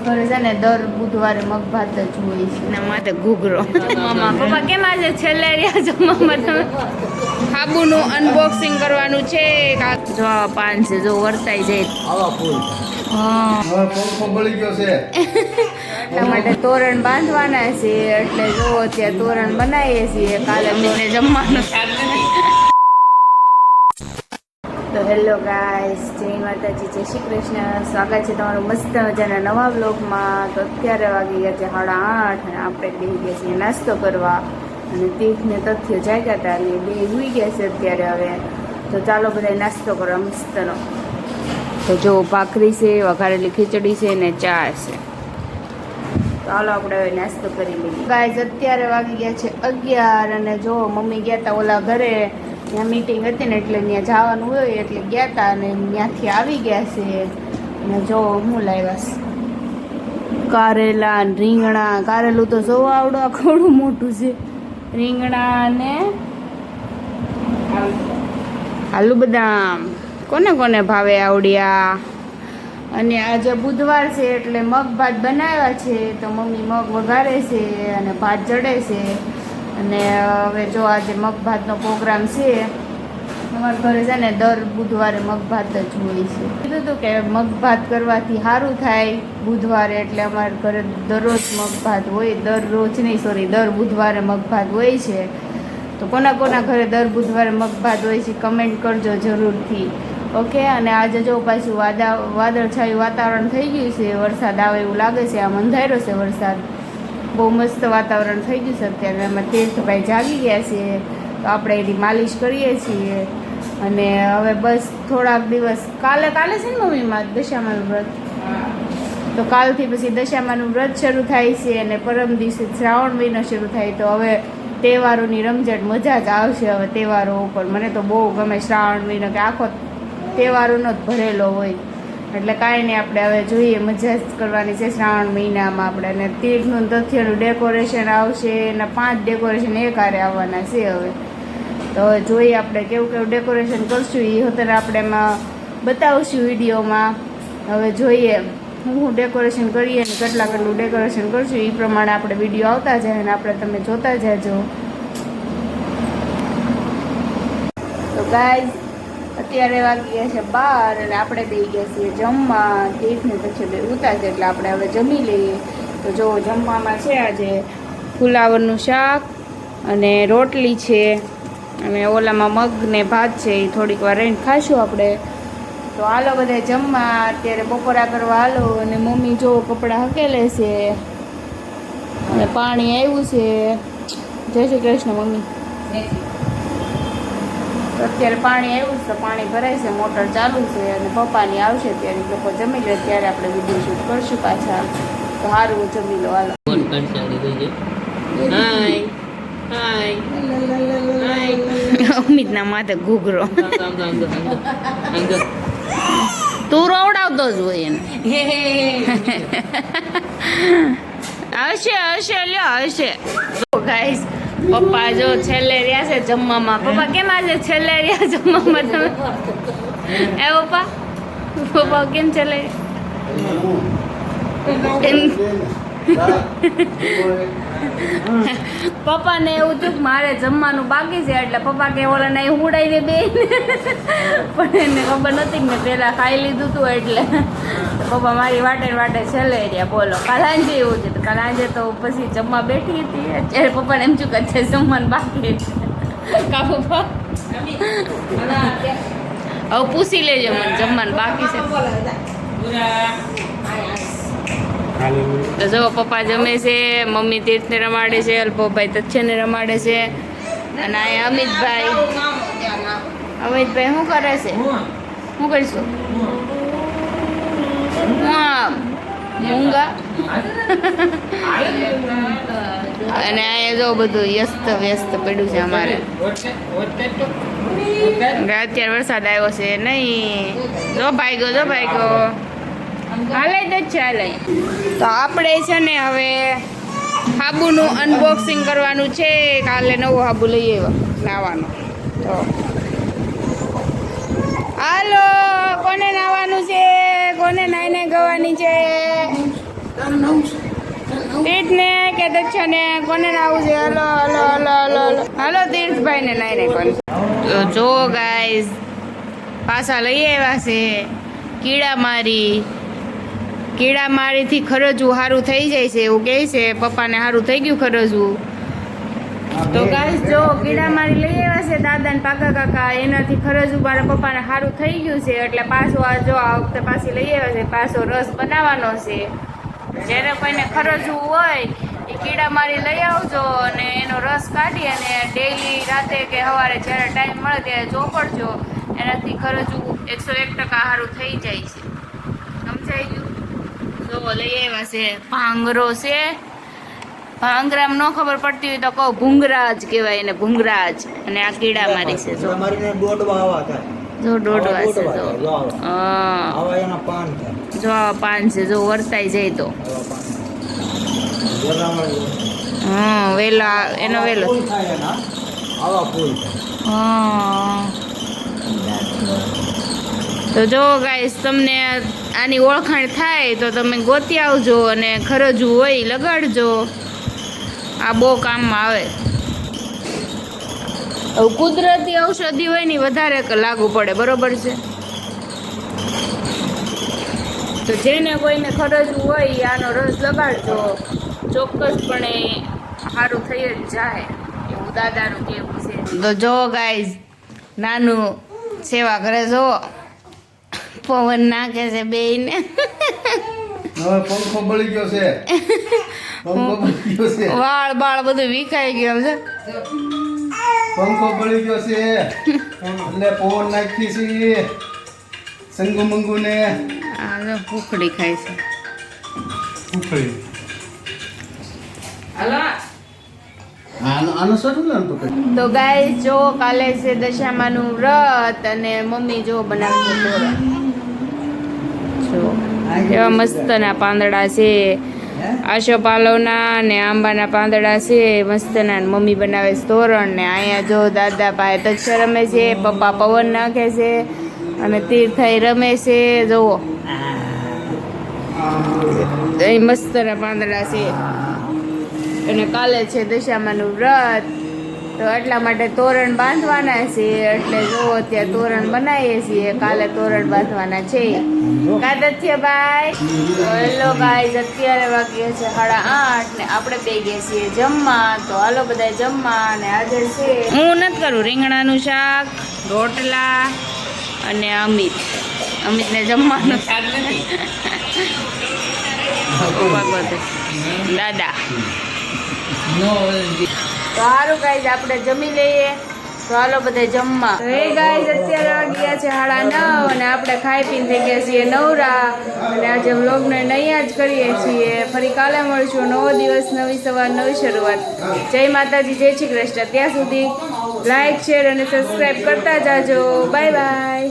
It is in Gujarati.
ઘરે છે ને દર બુધવારે મગ ભાત જ હોય છે ને માથે ઘૂઘરો. મમ્મા પપ્પા કેમ આજે છેલ્લે રહ્યા જમવામાં તમે? હાબુનું અનબોક્સિંગ કરવાનું છે. જો પાન છે જો વર્તાઈ જાય. હા માટે તોરણ બાંધવાના છે એટલે જો અત્યારે તોરણ બનાવીએ છીએ. કાલે મને જમવાનું. તો હેલો ગાઈસ, જય માતાજી, જય શ્રી કૃષ્ણ. સ્વાગત છે તમારું મસ્ત મજાના નવા બ્લોગમાં. તો અત્યારે વાગી ગયા છે 8:30 અને આપણે બેસી ગયા છીએ નાસ્તો કરવા. અને તીર્થને તથ્ય જાગ્યા હતા અને બે સુઈ ગયા છે અત્યારે. હવે તો ચાલો બધા નાસ્તો કરવા મસ્તનો. તો જો ભાખરી છે, વઘારેલી ખીચડી છે ને ચા છે. ચાલો આપણે હવે નાસ્તો કરી લઈએ. ગાઈસ અત્યારે વાગી ગયા છે 11 અને જો મમ્મી ગયા હતા ઓલા ઘરે, ત્યાં મીટિંગ હતી ને એટલે ત્યાં જવાનું હોય એટલે ગયા હતા અને ત્યાંથી આવી ગયા છે. અને જો હું લાવ્યા કારેલા, રીંગણા. કારેલું તો જોવા આવડો આખું મોટું છે. રીંગણા અને આલુ બદામ. કોને કોને ભાવે આવડ્યા. અને આજે બુધવાર છે એટલે મગ ભાત બનાવ્યા છે. તો મમ્મી મગ વઘારે છે અને ભાત ચડે છે. અને હવે જો આજે મગ ભાતનો પ્રોગ્રામ છે. અમારા ઘરે છે ને દર બુધવારે મગ ભાત જ હોય છે. કીધું હતું કે મગ ભાત કરવાથી સારું થાય બુધવારે, એટલે અમારા ઘરે દરરોજ મગ ભાત હોય. દર બુધવારે મગ ભાત હોય છે. તો કોના કોના ઘરે દર બુધવારે મગ ભાત હોય છે કમેન્ટ કરજો જરૂરથી. ઓકે. અને આજે જો પાછું વાદળછાયું વાતાવરણ થઈ ગયું છે. વરસાદ આવે એવું લાગે છે. આમ અંધાર્યો છે વરસાદ. બહુ મસ્ત વાતાવરણ થઈ ગયું છે અત્યારે. એમાં તીર્થભાઈ જાગી ગયા છે તો આપણે એની માલિશ કરીએ છીએ. અને હવે બસ થોડાક દિવસ કાલે છે ને મમ્મીમાં દશામાનું વ્રત. તો કાલથી પછી દશામાનું વ્રત શરૂ થાય છે અને પરમ દિવસે શ્રાવણ મહિનો શરૂ થાય. તો હવે તહેવારોની રમઝટ મજા જ આવશે હવે તહેવારો ઉપર. મને તો બહુ ગમે શ્રાવણ મહિનો, કે આખો તહેવારોનો જ ભરેલો હોય. એટલે કાંઈ નહીં, આપણે હવે જોઈએ, મજા જ કરવાની છે શ્રાવણ મહિનામાં આપણે. અને તીર્થનું તથ્યનું ડેકોરેશન આવશે અને 5 ડેકોરેશન એકારે આવવાના છે હવે. તો હવે જોઈએ આપણે કેવું કેવું ડેકોરેશન કરશું એ અત્યારે આપણે એમાં બતાવશું વિડીયોમાં. હવે જોઈએ હું ડેકોરેશન કરીએ અને કેટલું ડેકોરેશન કરશું એ પ્રમાણે આપણે વિડીયો આવતા જાય અને આપણે તમે જોતા જાજો. તો ગાઈઝ અત્યારે વાગી ગયા છે 12 અને આપણે બેસી ગયા છીએ જમવા. તીર્થને પછી બે ઉતારશે એટલે આપણે હવે જમી લઈએ. તો જો જમવામાં છે આજે ફુલાવરનું શાક અને રોટલી છે અને ઓલામાં મગ ને ભાત છે. એ થોડીક વાર રહીને ખાશું આપણે. તો હાલો બધા જમવા. અત્યારે બપોરા કરવા હાલો. અને મમ્મી જો કપડાં હકેલે છે અને પાણી આવ્યું છે. જય શ્રી કૃષ્ણ મમ્મી. તો અત્યારે પાણી આવ્યું છે તો પાણી ભરાય છે, મોટર ચાલુ છે અને પપ્પાની આવશે ત્યારે લોકો જમી લે ત્યારે આપણે વિડીયો શૂટ કરશું પાછા. તો સારું જમી લો હાલો. અમિતના માથે ઘૂઘરો. તું રોવડાવતો જ હોય એને. હશે લ્યો હશે. ગાઈસ પપ્પા જો છેલ્લે રહ્યા છે જમવામાં. પપ્પા કેમ આજે છેલ્લે રહ્યા જમવામાં તમે? એ પપ્પા કેમ છેલ્લે? પપ્પાને એવું થયું કે મારે જમવાનું બાકી છે એટલે પપ્પા કે ઓલા ને ઉડાઈને બે, પણ એને ખબર નથી કે મેં પહેલાં ખાઈ લીધું હતું એટલે પપ્પા મારી વાટે છેલ્લે રહ્યા. બોલો કાલાંજે એવું છે. તો કાલાંજે તો પછી જમવા બેઠી હતી. અત્યારે પપ્પાને એમ ચૂક છે જમવાનું બાકી છે. કા પપ્પા હવે પૂછી લેજો મને જમવાનું બાકી છે. તો જો પપ્પા જમે છે, મમ્મી તીર્થને રમાડે છે, અલ્પોભાઈ તથ્યને રમાડે છે અને અહીંયા અમિતભાઈ શું કરે છે? શું કરીશું? મૂંગા. અને અહીંયા જો બધું વ્યસ્ત પડ્યું છે અમારે. અત્યારે વરસાદ આવ્યો છે નહીં. જો ભાઈ હાલે જ ચાલે. તો આપણે છે ને હવે હાબુનું અનબોક્સિંગ કરવાનું છે. કાલે નવો હાબુ લઈ આવ્યા નાવાનો. તો હાલો, કોને નાવાનું છે? કોને નાઈને ગવાની છે? તીર્થને કે દક્ષાને કોને નાવું છે? Hello hello hello hello hello hello તીર્થભાઈને નાઈને કોને. તો જો ગાઈઝ પાછા લઈ આવ્યા છે કીડામારીથી ખરજવું સારું થઈ જાય છે એવું કહે છે. પપ્પાને સારું થઈ ગયું ખરજવું. તો ગાઈઝ જો કીડામારી લઈ આવ્યા છે દાદા ને પાકા કાકા, એનાથી ખરજવું મારા પપ્પાને સારું થઈ ગયું છે. એટલે પાછું આ વખતે પાછી લઈ આવ્યા છે. પાછો રસ બનાવવાનો છે. જ્યારે કોઈને ખરજવું હોય એ કીડામારી લઈ આવજો અને એનો રસ કાઢી અને ડેઈલી રાતે કે સવારે જ્યારે ટાઈમ મળે ત્યારે ચોપડજો. એનાથી ખરજવું 101% સારું થઈ જાય છે. સમજાઈ ગયું? જો લઈ આવ્યા છે ભાંગરો છે. ભાંગરામ ન ખબર પડતી હોય તો કહો ભૂંગરાજ કહેવાય એને, ભૂંગરાજ. અને આ કીડામારી છે જો દોડવા છે. જો જો આવા પાન છે જો વર્તાઈ જાય તો વેલા એનો વેલો તો જો ગાઈસ તમને આની ઓળખાણ થાય તો તમે ગોતી આવજો અને ખરજવું હોય લગાડજો. આ બહુ કામમાં આવે. હવે કુદરતી ઔષધિ હોય ને વધારે લાગુ પડે, બરોબર છે? તો જેને કોઈને ખરજવું હોય આનો રસ લગાડજો, ચોક્કસપણે સારું થઈ જ જાય એવું દાદાનું કહેવું છે. તો જો ગાઈઝ નાનું સેવા કરે જો પવન નાખે છે બેયને. પંખો બળી ગયો છે. વાળ બાળ બધું વિખાઈ ગયું છે. પંખો બળી ગયો છે એટલે પવન નાખી છે સંગુ મંગુ ને. આ ભૂખડી ખાય છે. તો ગાય જો કાલે છે દશામાનું વ્રત અને મમ્મી જો બનાવશે તોરણ. જો એવા મસ્તના પાંદડા છે, આશોપાલવના ને આંબાના પાંદડા છે મસ્તના. મમ્મી બનાવે છે તોરણ. ને અહીંયા જો દાદા પાસે તક્ષ રમે છે, પપ્પા પવન નાખે છે અને તીર્થાઈ રમે છે. જુઓ એ મસ્તના પાંદડા છે. અને કાલે છે દશામાનું વ્રત તો એટલા માટે તોરણ બાંધવાના છે. એટલે જુઓ ત્યાં તોરણ બનાવીએ છીએ. કાલે તોરણ બાંધવાના છે. કાદથ્યભાઈ તો હેલો ગાઈઝ, અત્યારે વાગ્યા છે 8:30 ને આપણે બે ગયા છીએ જમવા. તો હાલો બધા જમવા. અને આજે છે હું નથી કરું રીંગણાનું શાક, રોટલા અને અમિતને જમવાનું દાદા. તો સારું ગાઈઝ આપણે જમી લઈએ. તો હાલો બધા જમવા. તો એ ગાઈઝ અત્યારે વાગ્યા છે 9:30 અને આપણે ખાઈ પીને થઈ ગયા છીએ નવરા. અને આજે વ્લોગને અહીંયા જ કરીએ છીએ. ફરી કાલે મળશું. નવો દિવસ, નવી સવાર, નવી શરૂઆત. જય માતાજી, જય શ્રી કૃષ્ણ. ત્યાં સુધી લાઈક, શેર અને સબસ્ક્રાઈબ કરતા જાજો. Bye bye.